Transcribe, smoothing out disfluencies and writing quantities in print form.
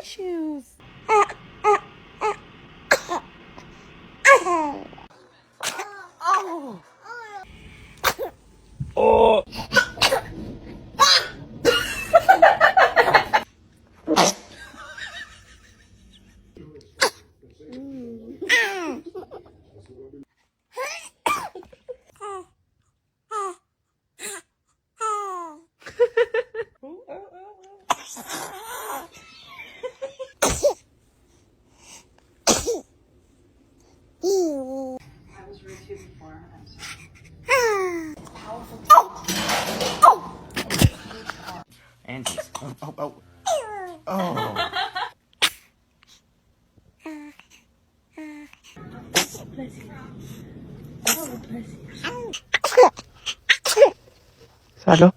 tissues. Oh. Oh. I was rude to you before. I'm sorry. Angie. Oh. Bless you. Oh, bless you. Salo.